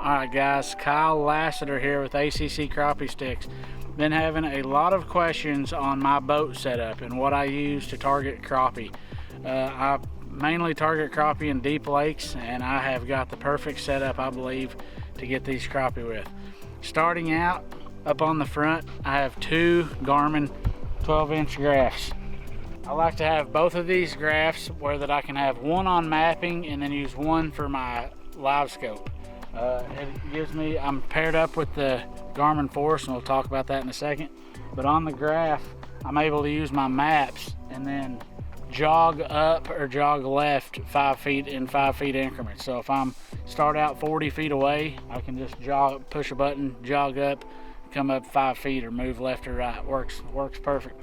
Alright guys, Kyle Lasater here with ACC Crappie Sticks. Been having a lot of questions on my boat setup and what I use to target crappie. I mainly target crappie in deep lakes, and I have got the perfect setup, I believe, to get these crappie with. Starting out, up on the front, I have two Garmin 12-inch graphs. I like to have both of these graphs where that I can have one on mapping and then use one for my live scope. It gives me, I'm paired up with the Garmin Force, and we'll talk about that in a second. But on the graph, I'm able to use my maps and then jog up or jog left 5 feet in 5 feet increments. So if I'm start out 40 feet away, I can just jog, push a button, jog up, come up 5 feet, or move left or right. Works perfect.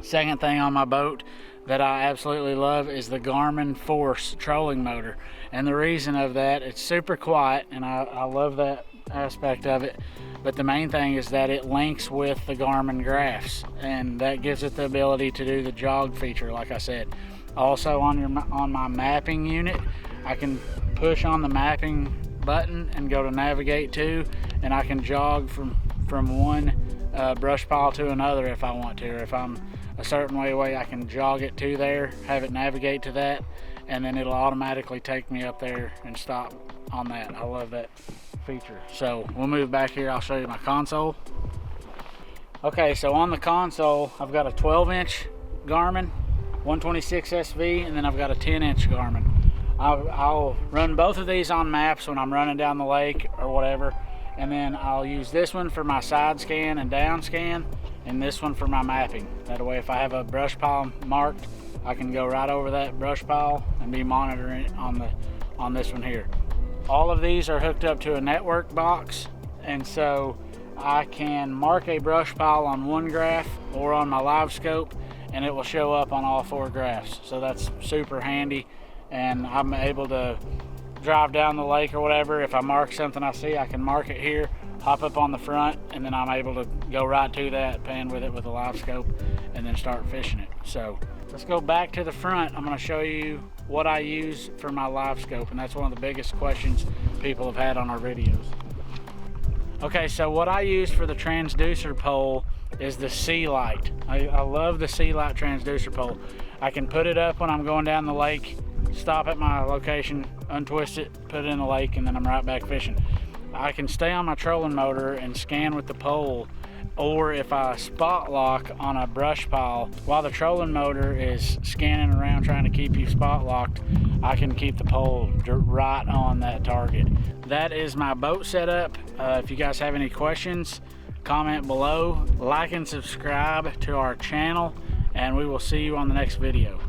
Second thing on my boat that I absolutely love is the Garmin Force trolling motor, and the reason of that, it's super quiet, and I love that aspect of it. But the main thing is that it links with the Garmin Graphs, and that gives it the ability to do the jog feature, like I said. Also on my mapping unit, I can push on the mapping button and go to navigate to, and I can jog from one brush pile to another if I want to, or if I'm a certain way I can jog it to there, have it navigate to that, and then it'll automatically take me up there and stop on that. I love that feature. So we'll move back here, I'll show you my console. Okay, so on the console, I've got a 12-inch Garmin 126 SV, and then I've got a 10-inch Garmin. I'll run both of these on maps when I'm running down the lake or whatever, and then I'll use this one for my side scan and down scan, and this one for my mapping. That way, if I have a brush pile marked, I can go right over that brush pile and be monitoring it on this one here. All of these are hooked up to a network box, and so I can mark a brush pile on one graph or on my live scope, and it will show up on all 4 graphs. So that's super handy, and I'm able to drive down the lake or whatever. If I mark something I see, I can mark it here, hop up on the front, and then I'm able to go right to that, pan with it with a live scope, and then start fishing it. So let's go back to the front. I'm going to show you what I use for my live scope, and that's one of the biggest questions people have had on our videos. Okay, so what I use for the transducer pole is the sea light. I love the sea light transducer pole. I can put it up when I'm going down the lake, stop at my location, untwist it, put it in the lake, and then I'm right back fishing. I can stay on my trolling motor and scan with the pole, or if I spot lock on a brush pile while the trolling motor is scanning around trying to keep you spot locked, I can keep the pole right on that target. That is my boat setup. If you guys have any questions, comment below, like and subscribe to our channel, and we will see you on the next video.